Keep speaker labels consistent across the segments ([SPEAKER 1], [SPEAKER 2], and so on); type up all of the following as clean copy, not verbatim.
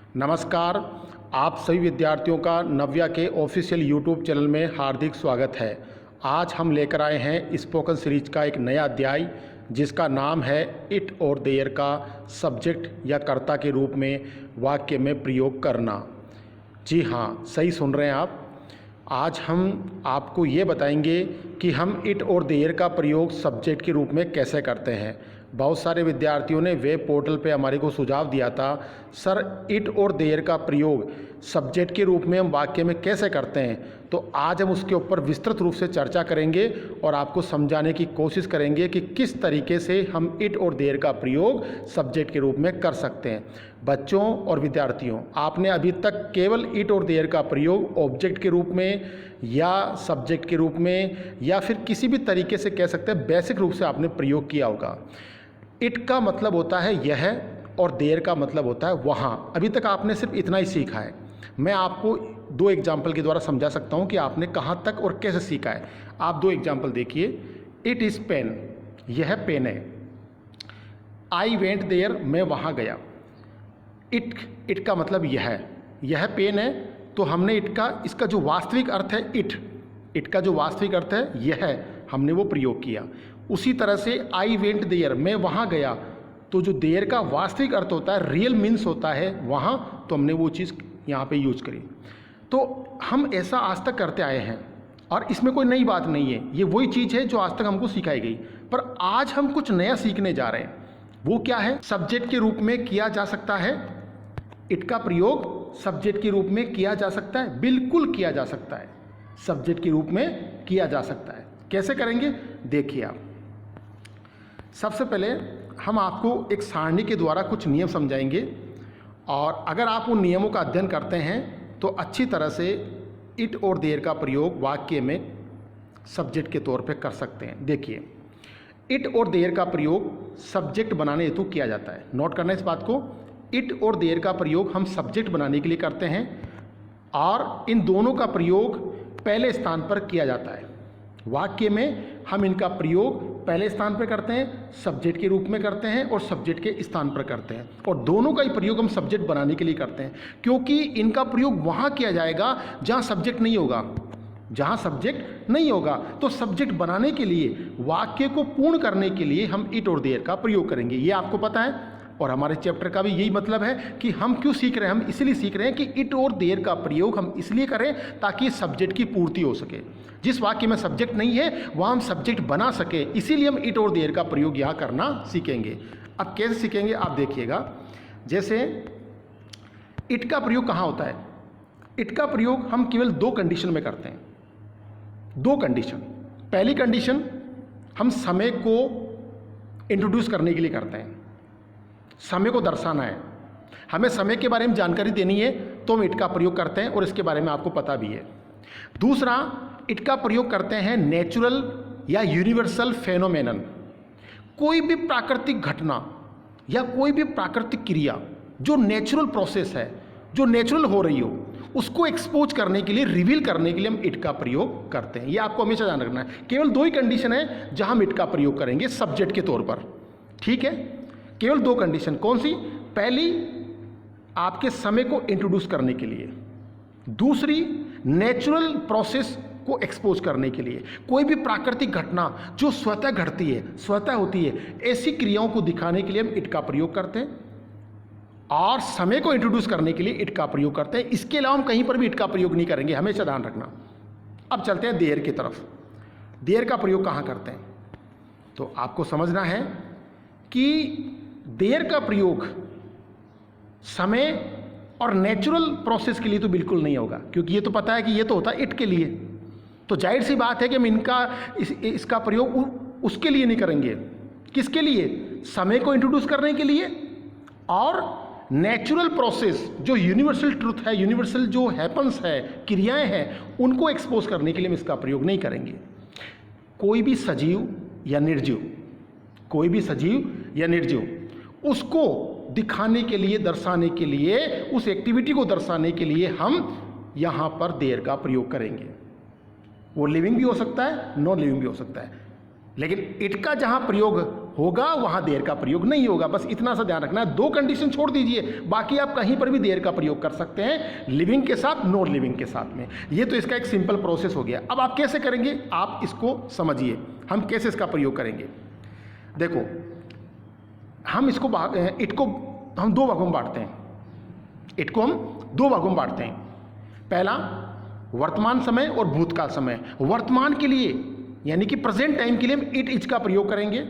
[SPEAKER 1] नमस्कार। आप सभी विद्यार्थियों का नव्या के ऑफिशियल यूट्यूब चैनल में हार्दिक स्वागत है। आज हम लेकर आए हैं स्पोकन सीरीज का एक नया अध्याय जिसका नाम है इट और देयर का सब्जेक्ट या कर्ता के रूप में वाक्य में प्रयोग करना। जी हाँ, सही सुन रहे हैं आप। आज हम आपको ये बताएंगे कि हम इट और देयर का प्रयोग सब्जेक्ट के रूप में कैसे करते हैं। बहुत सारे विद्यार्थियों ने वेब पोर्टल पे हमारे को सुझाव दिया था, सर इट और देयर का प्रयोग सब्जेक्ट के रूप में हम वाक्य में कैसे करते हैं। तो आज हम उसके ऊपर विस्तृत रूप से चर्चा करेंगे और आपको समझाने की कोशिश करेंगे कि किस तरीके से हम इट और देयर का प्रयोग सब्जेक्ट के रूप में कर सकते हैं। बच्चों और विद्यार्थियों, आपने अभी तक केवल इट और देयर का प्रयोग ऑब्जेक्ट के रूप में या सब्जेक्ट के रूप में या फिर किसी भी तरीके से कह सकते हैं बेसिक रूप से आपने प्रयोग किया होगा। इट का मतलब होता है यह और देयर का मतलब होता है वहाँ। अभी तक आपने सिर्फ इतना ही सीखा है। मैं आपको दो एग्जाम्पल के द्वारा समझा सकता हूँ कि आपने कहाँ तक और कैसे सीखा है। आप दो एग्जाम्पल देखिए। इट इज़ पेन, यह पेन है। आई वेंट देयर, मैं वहाँ गया। इट का मतलब यह पेन है, तो हमने इसका जो वास्तविक अर्थ है इट का जो वास्तविक अर्थ है यह, हमने वो प्रयोग किया। उसी तरह से आई वेंट देयर, मैं वहाँ गया, तो जो देयर का वास्तविक अर्थ होता है, रियल मीन्स होता है वहाँ, तो हमने वो चीज़ यहाँ पे यूज करी। तो हम ऐसा आज तक करते आए हैं और इसमें कोई नई बात नहीं है। ये वही चीज़ है जो आज तक हमको सिखाई गई, पर आज हम कुछ नया सीखने जा रहे हैं। वो क्या है? सब्जेक्ट के रूप में किया जा सकता है। इट का प्रयोग सब्जेक्ट के रूप में किया जा सकता है, बिल्कुल किया जा सकता है। सब्जेक्ट के रूप में किया जा सकता है। कैसे करेंगे देखिए आप। सबसे पहले हम आपको एक सारणी के द्वारा कुछ नियम समझाएंगे और अगर आप उन नियमों का अध्ययन करते हैं तो अच्छी तरह से इट और देयर का प्रयोग वाक्य में सब्जेक्ट के तौर पे कर सकते हैं। देखिए, इट और देयर का प्रयोग सब्जेक्ट बनाने हेतु किया जाता है। नोट करना इस बात को। इट और देयर का प्रयोग हम सब्जेक्ट बनाने के लिए करते हैं और इन दोनों का प्रयोग पहले स्थान पर किया जाता है। वाक्य में हम इनका प्रयोग पहले स्थान पर करते हैं, सब्जेक्ट के रूप में करते हैं और सब्जेक्ट के स्थान पर करते हैं। और दोनों का ही प्रयोग हम सब्जेक्ट बनाने के लिए करते हैं, क्योंकि इनका प्रयोग वहाँ किया जाएगा जहाँ सब्जेक्ट नहीं होगा। जहाँ सब्जेक्ट नहीं होगा तो सब्जेक्ट बनाने के लिए, वाक्य को पूर्ण करने के लिए हम इट और देयर का प्रयोग करेंगे। ये आपको पता है और हमारे चैप्टर का भी यही मतलब है कि हम क्यों सीख रहे हैं। हम इसलिए सीख रहे हैं कि इट और देयर का प्रयोग हम इसलिए करें ताकि सब्जेक्ट की पूर्ति हो सके। जिस वाक्य में सब्जेक्ट नहीं है वहाँ हम सब्जेक्ट बना सके, इसीलिए हम इट और देयर का प्रयोग यहाँ करना सीखेंगे। अब कैसे सीखेंगे आप देखिएगा। जैसे इट का प्रयोग कहाँ होता है? इट का प्रयोग हम केवल दो कंडीशन में करते हैं। दो कंडीशन। पहली कंडीशन, हम समय को इंट्रोड्यूस करने के लिए करते हैं। समय को दर्शाना है, हमें समय के बारे में जानकारी देनी है, तो हम इट का प्रयोग करते हैं और इसके बारे में आपको पता भी है। दूसरा, इट का प्रयोग करते हैं नेचुरल या यूनिवर्सल फेनोमेनन। कोई भी प्राकृतिक घटना या कोई भी प्राकृतिक क्रिया जो नेचुरल प्रोसेस है, जो नेचुरल हो रही हो, उसको एक्सपोज करने के लिए, रिवील करने के लिए हम इट का प्रयोग करते हैं। ये आपको हमेशा ध्यान रखना है। केवल दो ही कंडीशन है जहां हम इट का प्रयोग करेंगे सब्जेक्ट के तौर पर। ठीक है, केवल दो कंडीशन। कौन सी? पहली, आपके समय को इंट्रोड्यूस करने के लिए। दूसरी, नेचुरल प्रोसेस को एक्सपोज करने के लिए। कोई भी प्राकृतिक घटना जो स्वतः घटती है, स्वतः होती है, ऐसी क्रियाओं को दिखाने के लिए हम इट का प्रयोग करते हैं और समय को इंट्रोड्यूस करने के लिए इट का प्रयोग करते हैं। इसके अलावा हम कहीं पर भी इट का प्रयोग नहीं करेंगे, हमेशा ध्यान रखना। अब चलते हैं देयर की तरफ। देयर का प्रयोग कहाँ करते हैं? तो आपको समझना है कि देयर का प्रयोग समय और नेचुरल प्रोसेस के लिए तो बिल्कुल नहीं होगा, क्योंकि ये तो पता है कि ये तो होता है इट के लिए। तो जाहिर सी बात है कि हम इसका प्रयोग उसके लिए नहीं करेंगे। किसके लिए? समय को इंट्रोड्यूस करने के लिए और नेचुरल प्रोसेस जो यूनिवर्सल ट्रुथ है, यूनिवर्सल जो हैपन्स है, क्रियाएं हैं, उनको एक्सपोज करने के लिए हम इसका प्रयोग नहीं करेंगे। कोई भी सजीव या निर्जीव, कोई भी सजीव या निर्जीव, उसको दिखाने के लिए, दर्शाने के लिए, उस एक्टिविटी को दर्शाने के लिए हम यहाँ पर देयर का प्रयोग करेंगे। वो लिविंग भी हो सकता है, नॉन लिविंग भी हो सकता है, लेकिन इट का जहाँ प्रयोग होगा वहाँ देर का प्रयोग नहीं होगा। बस इतना सा ध्यान रखना है। 2 कंडीशन छोड़ दीजिए, बाकी आप कहीं पर भी देर का प्रयोग कर सकते हैं, लिविंग के साथ, नॉन लिविंग के साथ में। ये तो इसका एक सिंपल प्रोसेस हो गया। अब आप कैसे करेंगे, आप इसको समझिए, हम कैसे इसका प्रयोग करेंगे। देखो, हम इसको इट को हम 2 भागों में बांटते हैं। इट को हम 2 भागों में बांटते हैं। पहला वर्तमान समय और भूतकाल समय। वर्तमान के लिए यानी कि प्रेजेंट टाइम के लिए हम इट इज का प्रयोग करेंगे,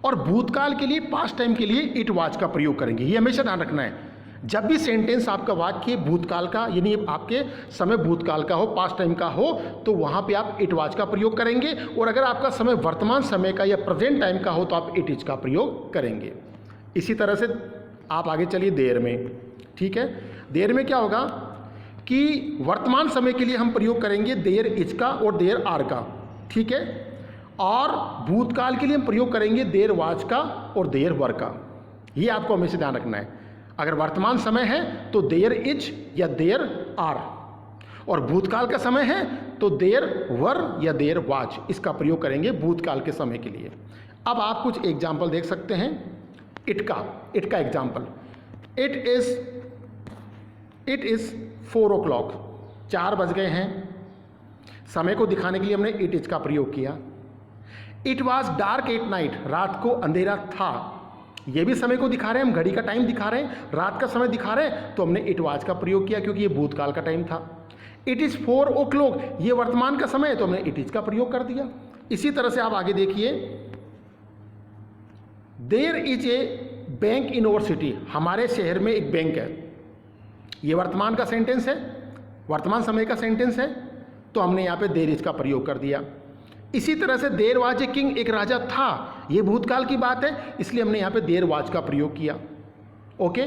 [SPEAKER 1] और भूतकाल के लिए, पास्ट टाइम के लिए इट वाज का प्रयोग करेंगे। ये हमेशा ध्यान रखना है। जब भी सेंटेंस आपका वाक्य भूतकाल का यानी आपके समय भूतकाल का हो, पास्ट टाइम का हो, तो वहां पे आप इट वाज का प्रयोग करेंगे, और अगर आपका समय वर्तमान समय का या प्रेजेंट टाइम का हो तो आप इट इज का प्रयोग करेंगे। इसी तरह से आप आगे चलिए देर में। ठीक है, देर में क्या होगा कि वर्तमान समय के लिए हम प्रयोग करेंगे देर इज का और देर आर का। ठीक है, और भूतकाल के लिए हम प्रयोग करेंगे देर वाज का और देर वर का। ये आपको हमेशा ध्यान रखना है। अगर वर्तमान समय है तो देर इज या देर आर, और भूतकाल का समय है तो देर वर या देर वाज, इसका प्रयोग करेंगे भूतकाल के समय के लिए। अब आप कुछ एग्जाम्पल देख सकते हैं इट का एग्जाम्पल। इट इज 4 o'clock, 4 बज गए हैं। समय को दिखाने के लिए हमने इट इज का प्रयोग किया। It was dark at night, रात को अंधेरा था। ये भी समय को दिखा रहे हैं, हम घड़ी का टाइम दिखा रहे हैं, रात का समय दिखा रहे हैं, तो हमने इट वॉज का प्रयोग किया क्योंकि ये भूतकाल का टाइम था। इट इज 4 o'clock, ये वर्तमान का समय है, तो हमने इट इज का प्रयोग कर दिया। इसी तरह से आप आगे देखिए, there is a bank in our city, हमारे शहर में एक बैंक है। ये वर्तमान का सेंटेंस है, वर्तमान समय का सेंटेंस है, तो हमने यहाँ पे देयर इज का प्रयोग कर दिया। इसी तरह से देयर वाज ए किंग, एक राजा था, ये भूतकाल की बात है, इसलिए हमने यहाँ पे देयर वाज का प्रयोग किया। ओके,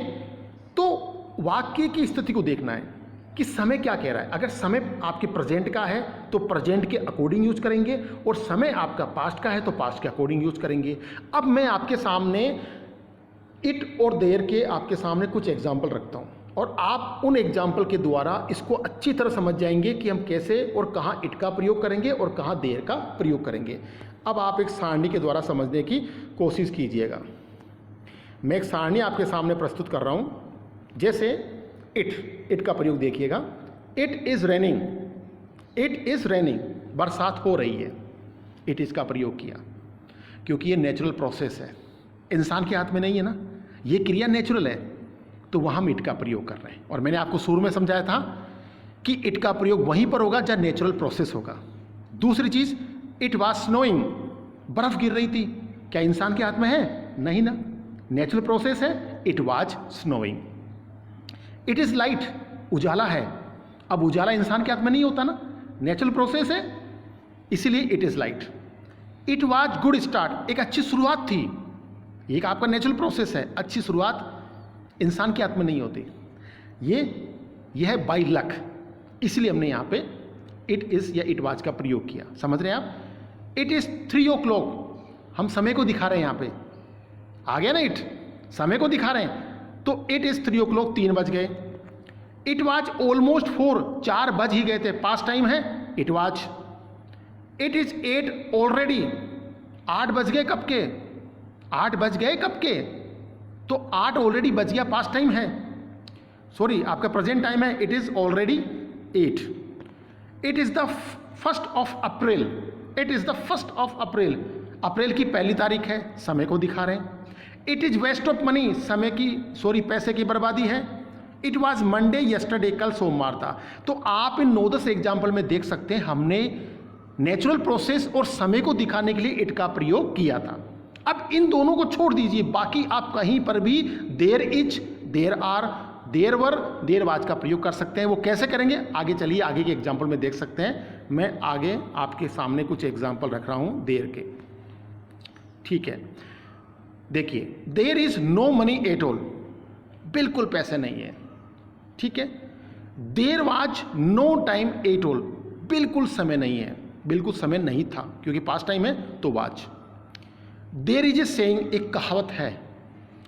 [SPEAKER 1] तो वाक्य की स्थिति को देखना है कि समय क्या कह रहा है। अगर समय आपके प्रेजेंट का है तो प्रेजेंट के अकॉर्डिंग यूज करेंगे, और समय आपका पास्ट का है तो पास्ट के अकॉर्डिंग यूज करेंगे। अब मैं आपके सामने इट और देयर के आपके सामने कुछ एग्जाम्पल रखता हूँ, और आप उन एग्जाम्पल के द्वारा इसको अच्छी तरह समझ जाएंगे कि हम कैसे और कहाँ इट का प्रयोग करेंगे और कहाँ देयर का प्रयोग करेंगे। अब आप एक सारणी के द्वारा समझने की कोशिश कीजिएगा। मैं एक सारणी आपके सामने प्रस्तुत कर रहा हूँ। जैसे इट का प्रयोग देखिएगा। इट इज़ रेनिंग, बरसात हो रही है। इट इज़ का प्रयोग किया क्योंकि ये नेचुरल प्रोसेस है, इंसान के हाथ में नहीं है ना, ये क्रिया नेचुरल है, तो वहाँ हम इट का प्रयोग कर रहे हैं। और मैंने आपको शुरू में समझाया था कि इट का प्रयोग वहीं पर होगा जहाँ नेचुरल प्रोसेस होगा। दूसरी चीज़, इट वाज स्नोइंग, बर्फ़ गिर रही थी, क्या इंसान के हाथ में है? नहीं ना, नेचुरल प्रोसेस है, it was snowing. It is light, उजाला है, अब उजाला इंसान के हाथ में नहीं होता ना, नेचुरल प्रोसेस है, इसीलिए it is light. It was good start, एक अच्छी शुरुआत थी, एक आपका नेचुरल प्रोसेस है, अच्छी शुरुआत इंसान के हाथ में नहीं होती, यह है बाई लक, इसलिए हमने यहाँ पे इट इज़ या इट वाज का प्रयोग किया। समझ रहे हैं आप? इट इज़ 3 o'clock, हम समय को दिखा रहे हैं, यहाँ पे आ गया ना, इट समय को दिखा रहे हैं, तो इट इज़ 3 o'clock, 3 बज गए। इट वाज ऑलमोस्ट 4, 4 बज ही गए थे, पास्ट टाइम है, it was. It is 8 already, 8 बज गए कब के? 8 बज गए कब के? तो 8 ऑलरेडी बज गया, पास्ट टाइम है, सॉरी आपका प्रेजेंट टाइम है, it is already 8। It is the 1st of April, it is the 1st of April, अप्रैल की 1 तारीख है, समय को दिखा रहे हैं। It is waste of money, समय की, सॉरी पैसे की बर्बादी है। इट वॉज मंडे यस्टरडे, कल सोमवार था। तो आप इन 9-10 एग्जाम्पल में देख सकते हैं हमने नेचुरल प्रोसेस और समय को दिखाने के लिए इट का प्रयोग किया था। अब इन दोनों को छोड़ दीजिए, बाकी आप कहीं पर भी there is, there are, there were, there was का प्रयोग कर सकते हैं। वो कैसे करेंगे आगे चलिए, आगे के एग्जाम्पल में देख सकते हैं। मैं आगे आपके सामने कुछ एग्जाम्पल रख रहा हूं देयर के, ठीक है। देखिए, there is no money at all, बिल्कुल पैसे नहीं है, ठीक है। There was no time at all, बिल्कुल समय नहीं है, बिल्कुल समय नहीं था क्योंकि पास्ट टाइम है तो was. There is a saying, एक कहावत है,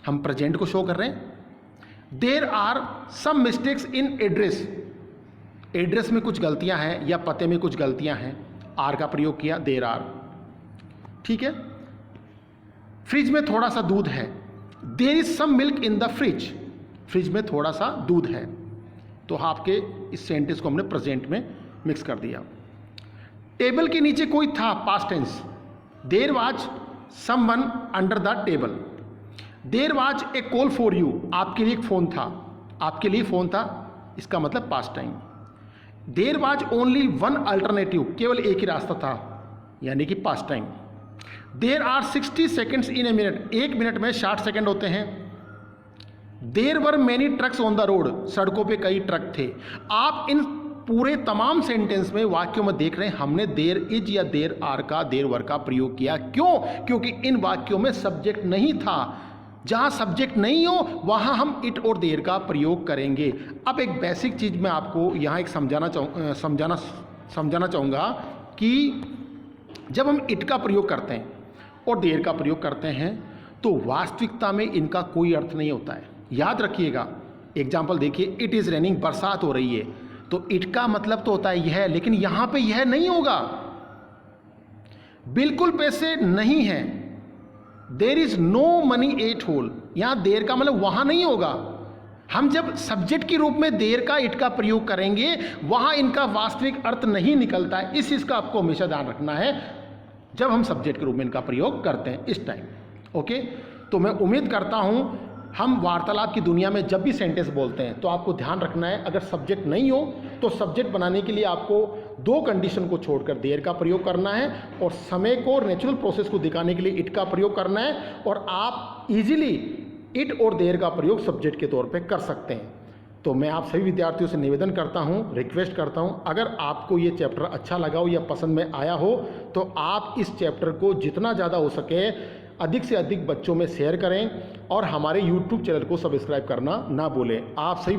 [SPEAKER 1] हम प्रेजेंट को शो कर रहे हैं। There are some mistakes in address, address में कुछ गलतियां हैं या पते में कुछ गलतियां हैं, आर का प्रयोग किया, देयर आर, ठीक है। फ्रिज में थोड़ा सा दूध है, there is some milk in the fridge, fridge में थोड़ा सा दूध है। तो आपके इस सेंटेंस को हमने प्रेजेंट में मिक्स कर दिया। टेबल के नीचे कोई था, past tense, there was someone under the table. There was a call for you, आपके लिए एक फ़ोन था, आपके लिए फ़ोन था, इसका मतलब past time. There was only one alternative, केवल एक ही रास्ता था, यानी कि past time. There are 60 seconds in a minute, एक मिनट में 60 सेकेंड होते हैं। There were many trucks on the road, सड़कों पे कई ट्रक थे। आप इन पूरे तमाम सेंटेंस में, वाक्यों में देख रहे हैं हमने देयर इज या देयर आर का, देयर वर का प्रयोग किया। क्यों? क्योंकि इन वाक्यों में सब्जेक्ट नहीं था। जहां सब्जेक्ट नहीं हो वहां हम इट और देयर का प्रयोग करेंगे। अब एक बेसिक चीज मैं आपको यहां एक समझाना चाहूँगा कि जब हम इट का प्रयोग करते हैं और देयर का प्रयोग करते हैं तो वास्तविकता में इनका कोई अर्थ नहीं होता है। याद रखिएगा, एग्जाम्पल देखिए, इट इज़ रेनिंग, बरसात हो रही है, तो इट का मतलब तो होता है यह, लेकिन यहां पे यह नहीं होगा, बिल्कुल पैसे नहीं हैं। There is no money at all, यहां देर का मतलब वहां नहीं होगा। हम जब सब्जेक्ट के रूप में देर का इट का प्रयोग करेंगे वहां इनका वास्तविक अर्थ नहीं निकलता है। इस चीज का आपको हमेशा ध्यान रखना है जब हम सब्जेक्ट के रूप में इनका प्रयोग करते हैं इस टाइम। ओके, तो मैं उम्मीद करता हूं हम वार्तालाप की दुनिया में जब भी सेंटेंस बोलते हैं तो आपको ध्यान रखना है, अगर सब्जेक्ट नहीं हो तो सब्जेक्ट बनाने के लिए आपको दो कंडीशन को छोड़कर देयर का प्रयोग करना है और समय को, नेचुरल प्रोसेस को दिखाने के लिए इट का प्रयोग करना है, और आप इजीली इट और देयर का प्रयोग सब्जेक्ट के तौर पे कर सकते हैं। तो मैं आप सभी विद्यार्थियों से निवेदन करता हूं, रिक्वेस्ट करता हूं, अगर आपको ये चैप्टर अच्छा लगा हो या पसंद में आया हो तो आप इस चैप्टर को जितना ज़्यादा हो सके अधिक से अधिक बच्चों में शेयर करें और हमारे YouTube चैनल को सब्सक्राइब करना ना भूलें। आप सही